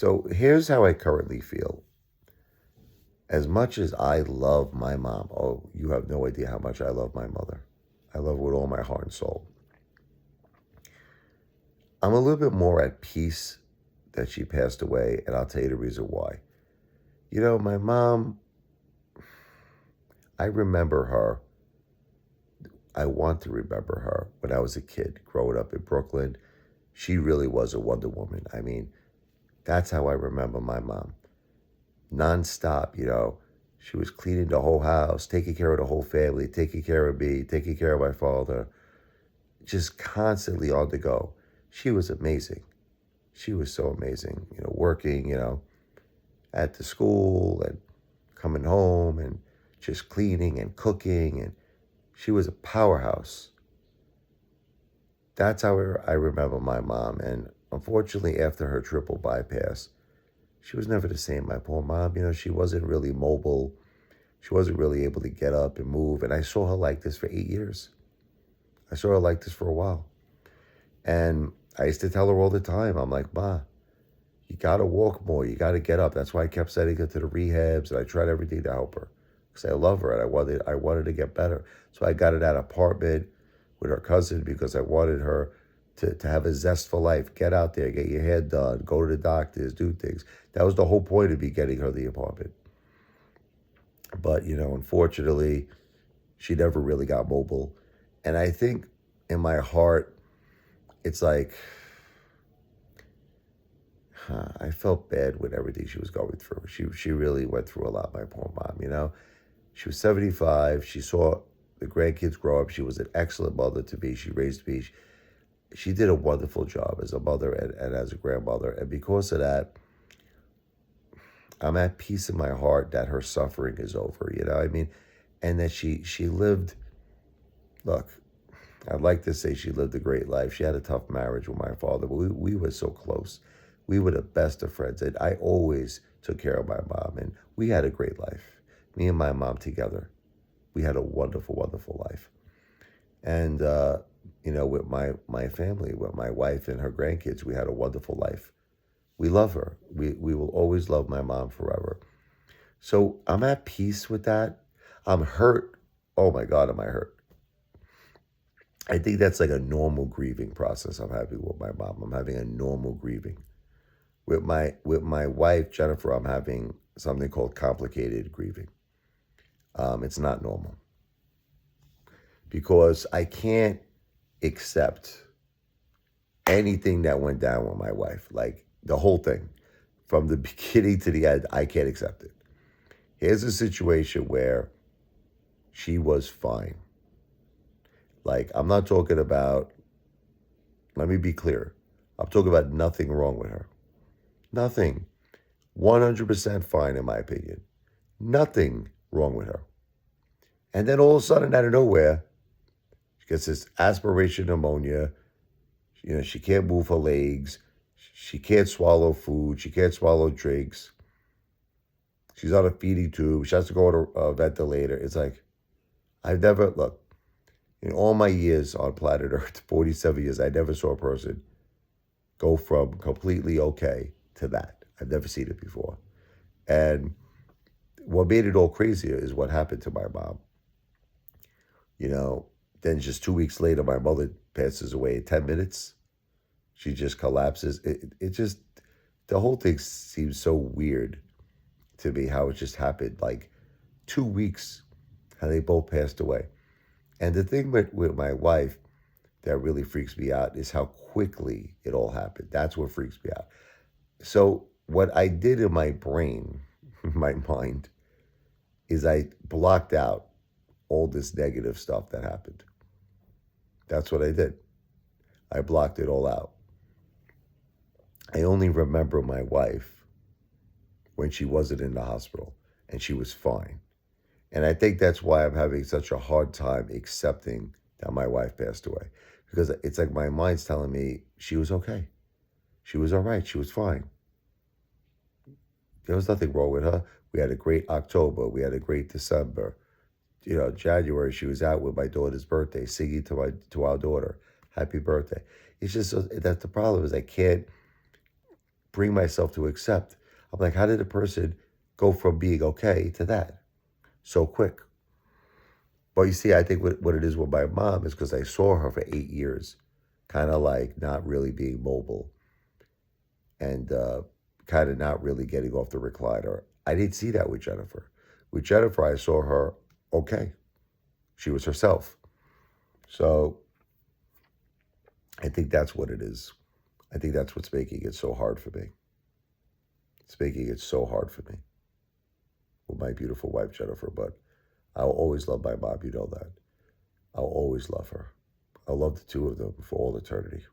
So here's how I currently feel. As much as I love my mom, oh, you have no idea how much I love my mother. I love her with all my heart and soul. I'm a little bit more at peace that she passed away, and I'll tell you the reason why. My mom, I remember her. I want to remember her when I was a kid growing up in Brooklyn. She really was a Wonder Woman. I mean, that's how I remember my mom. Nonstop, she was cleaning the whole house, taking care of the whole family, taking care of me, taking care of my father, just constantly on the go. She was amazing. She was so amazing, working, at the school and coming home and just cleaning and cooking. And she was a powerhouse. That's how I remember my mom. And unfortunately, after her triple bypass, she was never the same. My poor mom, she wasn't really mobile. She wasn't really able to get up and move. And I saw her like this for 8 years. I saw her like this for a while. And I used to tell her all the time, I'm like, Ma, you got to walk more. You got to get up. That's why I kept sending her to the rehabs, and I tried everything to help her because I love her and I wanted to get better. So I got her that apartment with her cousin because I wanted her to have a zest for life. Get out there, get your hair done, go to the doctors, do things. That was the whole point of me getting her the apartment. But, unfortunately, she never really got mobile. And I think in my heart, it's like, I felt bad with everything she was going through. She really went through a lot, my poor mom. She was 75. She saw the grandkids grow up. She was an excellent mother to me. She raised me. She did a wonderful job as a mother and as a grandmother. And because of that, I'm at peace in my heart that her suffering is over, I mean? And that she lived, look, I'd like to say she lived a great life. She had a tough marriage with my father, but we were so close. We were the best of friends. And I always took care of my mom, and we had a great life. Me and my mom together. We had a wonderful, wonderful life. And, with my family, with my wife and her grandkids, we had a wonderful life. We love her. We will always love my mom forever. So I'm at peace with that. I'm hurt. Oh my God, am I hurt? I think that's like a normal grieving process I'm having with my mom. I'm having a normal grieving. With my wife, Jennifer, I'm having something called complicated grieving. It's not normal because I can't accept anything that went down with my wife, like the whole thing, from the beginning to the end. I can't accept it. Here's a situation where she was fine. Like, I'm not talking about, let me be clear. I'm talking about nothing wrong with her. Nothing. 100% fine, in my opinion. Nothing wrong with her. And then all of a sudden, out of nowhere, she gets this aspiration pneumonia. She can't move her legs. She can't swallow food. She can't swallow drinks. She's on a feeding tube. She has to go on a ventilator. It's like, look, in all my years on planet Earth, 47 years, I never saw a person go from completely okay to that. I've never seen it before. And what made it all crazier is what happened to my mom. Then just 2 weeks later, my mother passes away in 10 minutes. She just collapses. The whole thing seems so weird to me, how it just happened. Like 2 weeks, how they both passed away. And the thing with my wife that really freaks me out is how quickly it all happened. That's what freaks me out. So what I did in my brain, my mind, is I blocked out all this negative stuff that happened. That's what I did. I blocked it all out. I only remember my wife when she wasn't in the hospital and she was fine. And I think that's why I'm having such a hard time accepting that my wife passed away. Because it's like my mind's telling me she was okay. She was all right. She was fine. There was nothing wrong with her. We had a great October. We had a great December. January, she was out with my daughter's birthday, singing to our daughter, happy birthday. It's just that's the problem is I can't bring myself to accept. I'm like, how did a person go from being okay to that so quick? But you see, I think what it is with my mom is because I saw her for 8 years, kind of like not really being mobile and kind of not really getting off the recliner. I didn't see that with Jennifer. With Jennifer, I saw her okay. She was herself. So I think that's what it is. I think that's what's making it so hard for me. It's making it so hard for me with my beautiful wife, Jennifer. But I'll always love my mom. You know that. I'll always love her. I'll love the two of them for all eternity.